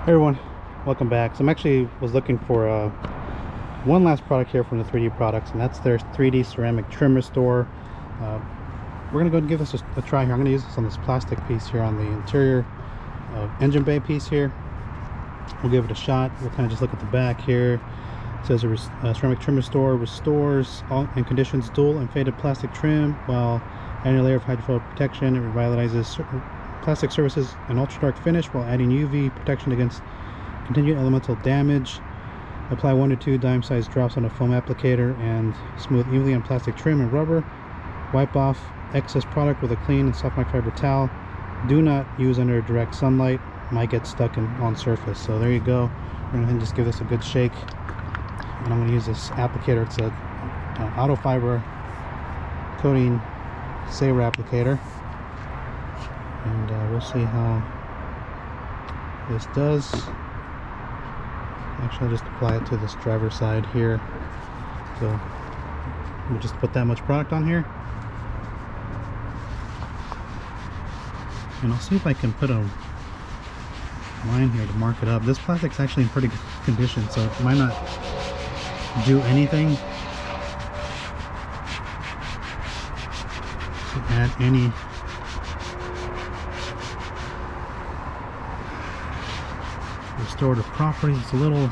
Hey everyone, welcome back. So I'm actually was looking for one last product here from the 3D products, and that's their 3D ceramic trim restore. We're gonna go and give this a try here. I'm gonna use this on this plastic piece here on the interior engine bay piece here. We'll give it a shot. We'll kind of just look at the back here. It says a ceramic trim restore restores all and conditions dual and faded plastic trim while adding a layer of hydrophilic protection. It revitalizes plastic surfaces an ultra dark finish while adding UV protection against continued elemental damage. Apply 1 to 2 dime sized drops on a foam applicator and smooth evenly on plastic trim and rubber. Wipe off excess product with a clean and soft microfiber towel. Do not use under direct sunlight, might get stuck on surface. So there you go. We're going to just give this a good shake, and I'm going to use this applicator. It's a auto fiber coating saver applicator, and we'll see how this does. Actually, I'll just apply it to this driver's side here. So we'll just put that much product on here, and I'll see if I can put a line here to mark it up. This plastic's actually in pretty good condition, so it might not do anything to add any restorative properties. It's a little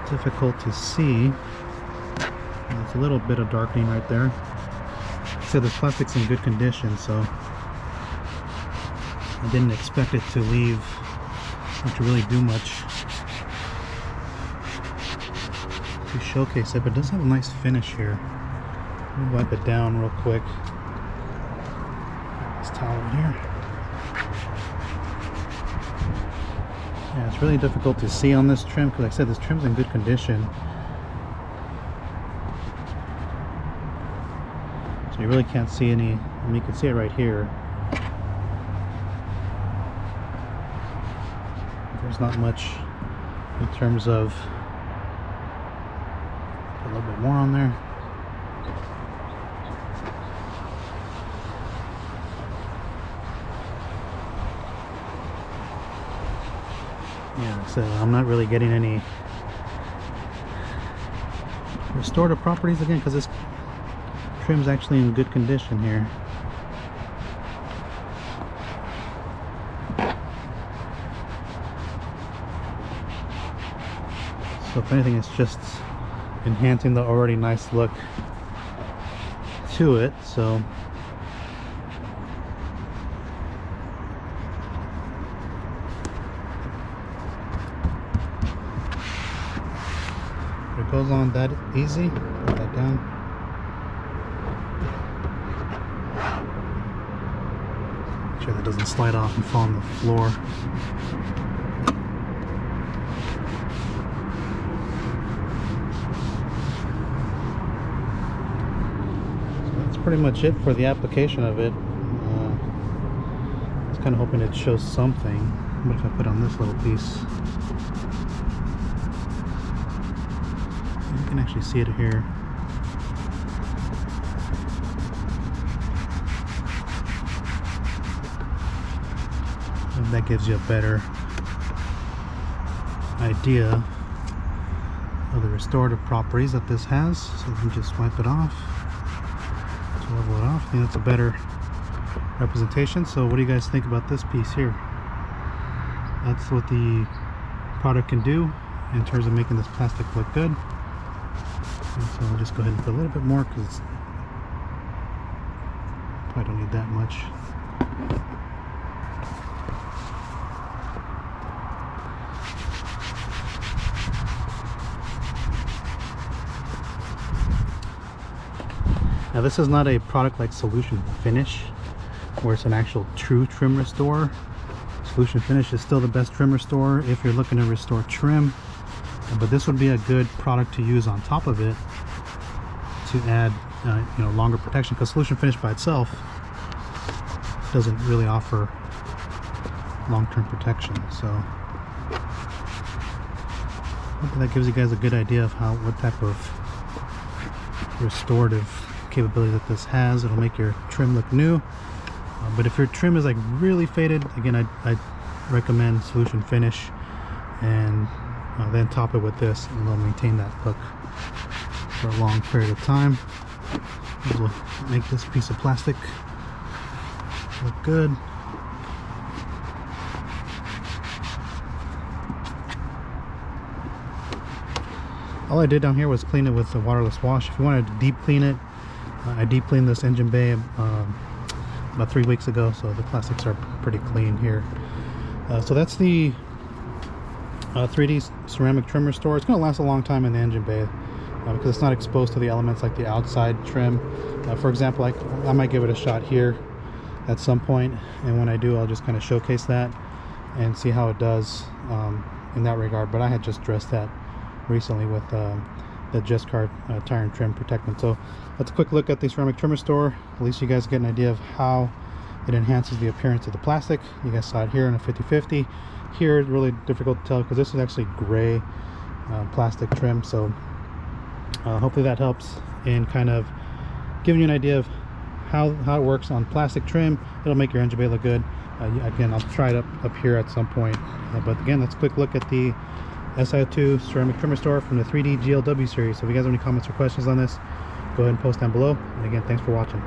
difficult to see. It's a little bit of darkening right there. Like I said, this plastic's in good condition, so I didn't expect it to leave or to really do much to showcase it, but it does have a nice finish here. Let me wipe it down real quick. This towel in here. Yeah, it's really difficult to see on this trim because, like I said, this trim's in good condition. So you really can't see any. I mean, you can see it right here. There's not much in terms of a little bit more on there. Yeah, so I'm not really getting any restorative properties again because this trim's actually in good condition here. So if anything, it's just enhancing the already nice look to it. So it goes on that easy. Put that down. Make sure that doesn't slide off and fall on the floor. So that's pretty much it for the application of it. I was kind of hoping it shows something. What if I put on this little piece? You can actually see it here. And that gives you a better idea of the restorative properties that this has. So you can just wipe it off, just level it off. I think that's a better representation. So what do you guys think about this piece here? That's what the product can do in terms of making this plastic look good. And so I'll just go ahead and put a little bit more because probably don't need that much. Now this is not a product like Solution Finish where it's an actual true trim restore. Solution Finish is still the best trim restore if you're looking to restore trim, but this would be a good product to use on top of it to add longer protection, because Solution Finish by itself doesn't really offer long-term protection. So hopefully that gives you guys a good idea of what type of restorative capability that this has. It'll make your trim look new, but if your trim is like really faded, again, I recommend solution finish, and then top it with this, and it'll maintain that look for a long period of time. It'll make this piece of plastic look good. All I did down here was clean it with a waterless wash. If you wanted to deep clean it, I deep cleaned this engine bay about 3 weeks ago, so the plastics are pretty clean here. So that's the 3D ceramic trim restore. It's going to last a long time in the engine bay because it's not exposed to the elements like the outside trim. For example, I might give it a shot here at some point, and when I do, I'll just kind of showcase that and see how it does in that regard. But I had just dressed that recently with the Just Car tire and trim protectant. So that's a quick look at the ceramic trim restore. At least you guys get an idea of how it enhances the appearance of the plastic. You guys saw it here in a 50/50. Here it's really difficult to tell because this is actually gray plastic trim. So hopefully that helps in kind of giving you an idea of how it works on plastic trim. It'll make your engine bay look good. Again, I'll try it up here at some point. But again, that's a quick look at the SiO2 ceramic trim restore from the 3D GLW series. So if you guys have any comments or questions on this, go ahead and post down below. And again, thanks for watching.